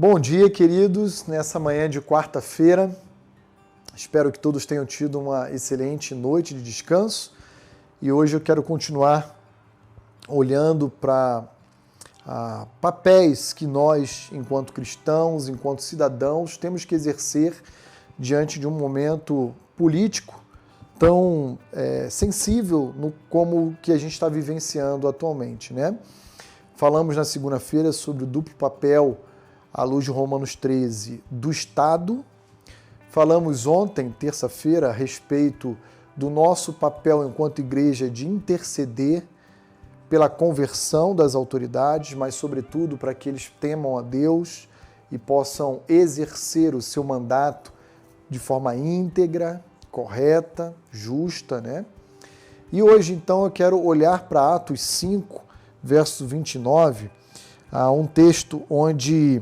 Bom dia, queridos, nessa manhã de quarta-feira. Espero que todos tenham tido uma excelente noite de descanso e hoje eu quero continuar olhando para papéis que nós, enquanto cristãos, enquanto cidadãos, temos que exercer diante de um momento político tão sensível como o que a gente está vivenciando atualmente, né? Falamos na segunda-feira sobre o duplo papel à luz de Romanos 13, do Estado. Falamos ontem, terça-feira, a respeito do nosso papel enquanto igreja de interceder pela conversão das autoridades, mas sobretudo para que eles temam a Deus e possam exercer o seu mandato de forma íntegra, correta, justa, né? E hoje, então, eu quero olhar para Atos 5, verso 29, um texto onde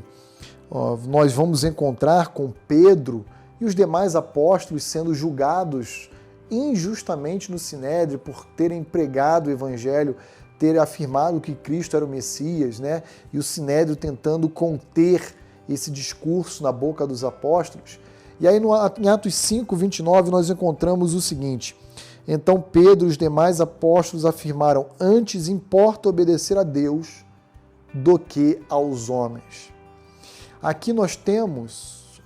nós vamos encontrar com Pedro e os demais apóstolos sendo julgados injustamente no Sinédrio por terem pregado o Evangelho, terem afirmado que Cristo era o Messias, né? E o Sinédrio tentando conter esse discurso na boca dos apóstolos. E aí em Atos 5, 29, nós encontramos o seguinte: então Pedro e os demais apóstolos afirmaram: antes importa obedecer a Deus do que aos homens. Aqui nós temos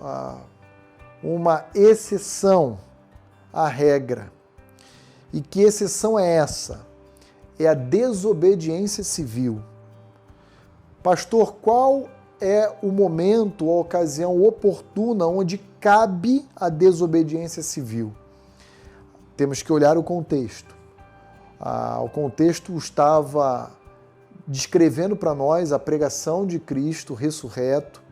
uma exceção à regra. E que exceção é essa? É a desobediência civil. Pastor, qual é o momento, a ocasião oportuna onde cabe a desobediência civil? Temos que olhar o contexto. O contexto estava descrevendo para nós a pregação de Cristo ressurreto,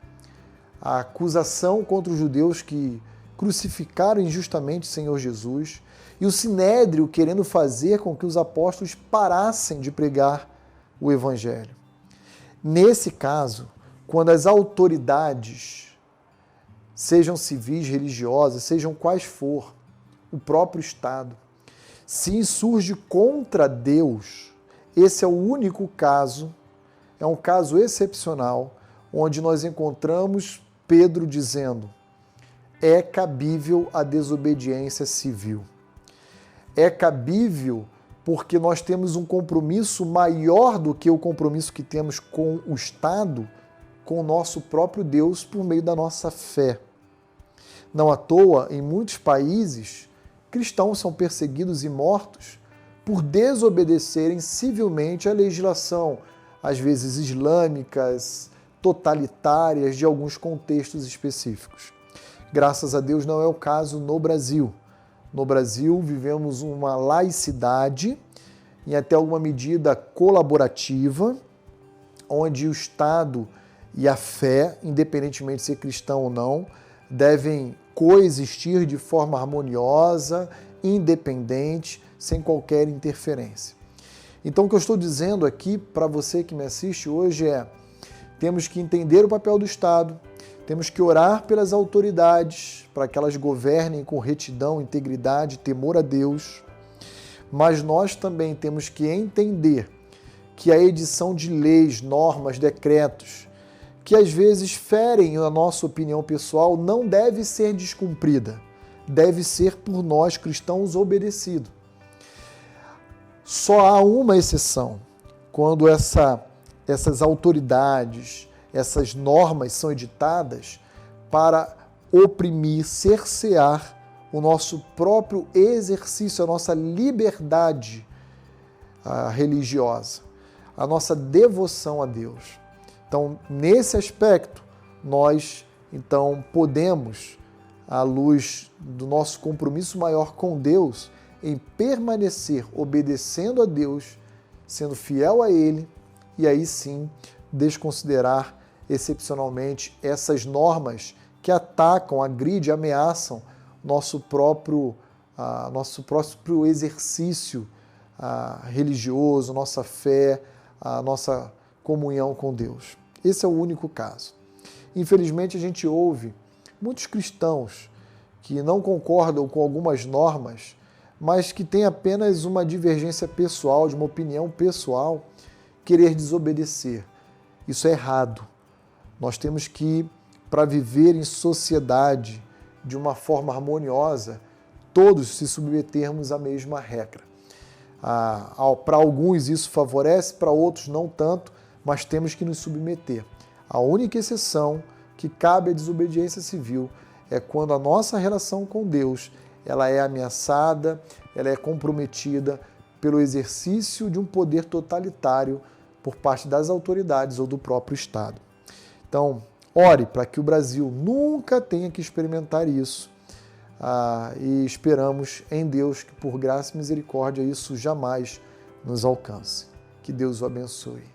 a acusação contra os judeus que crucificaram injustamente o Senhor Jesus e o Sinédrio querendo fazer com que os apóstolos parassem de pregar o Evangelho. Nesse caso, quando as autoridades, sejam civis, religiosas, sejam quais for, o próprio Estado, se insurge contra Deus, esse é o único caso, é um caso excepcional, onde nós encontramos Pedro dizendo: é cabível a desobediência civil. É cabível porque nós temos um compromisso maior do que o compromisso que temos com o Estado, com o nosso próprio Deus, por meio da nossa fé. Não à toa, em muitos países, cristãos são perseguidos e mortos por desobedecerem civilmente a legislação, às vezes islâmicas, totalitárias de alguns contextos específicos. Graças a Deus não é o caso no Brasil. No Brasil vivemos uma laicidade, em até alguma medida colaborativa, onde o Estado e a fé, independentemente de ser cristão ou não, devem coexistir de forma harmoniosa, independente, sem qualquer interferência. Então o que eu estou dizendo aqui para você que me assiste hoje é: temos que entender o papel do Estado, temos que orar pelas autoridades para que elas governem com retidão, integridade, temor a Deus, mas nós também temos que entender que a edição de leis, normas, decretos, que às vezes ferem a nossa opinião pessoal, não deve ser descumprida, deve ser por nós cristãos obedecido. Só há uma exceção, quando essas autoridades, essas normas são editadas para oprimir, cercear o nosso próprio exercício, a nossa liberdade religiosa, a nossa devoção a Deus. Então, nesse aspecto, nós então podemos, à luz do nosso compromisso maior com Deus, em permanecer obedecendo a Deus, sendo fiel a Ele, e aí sim desconsiderar excepcionalmente essas normas que atacam, agridem, ameaçam nosso próprio exercício religioso, nossa fé, a nossa comunhão com Deus. Esse é o único caso. Infelizmente, a gente ouve muitos cristãos que não concordam com algumas normas, mas que têm apenas uma divergência pessoal, de uma opinião pessoal, querer desobedecer. Isso é errado. Nós temos que, para viver em sociedade de uma forma harmoniosa, todos se submetermos à mesma regra. Para alguns isso favorece, para outros não tanto, mas temos que nos submeter. A única exceção que cabe à desobediência civil é quando a nossa relação com Deus ela é ameaçada, ela é comprometida pelo exercício de um poder totalitário por parte das autoridades ou do próprio Estado. Então, ore para que o Brasil nunca tenha que experimentar isso. E esperamos em Deus que, por graça e misericórdia, isso jamais nos alcance. Que Deus o abençoe.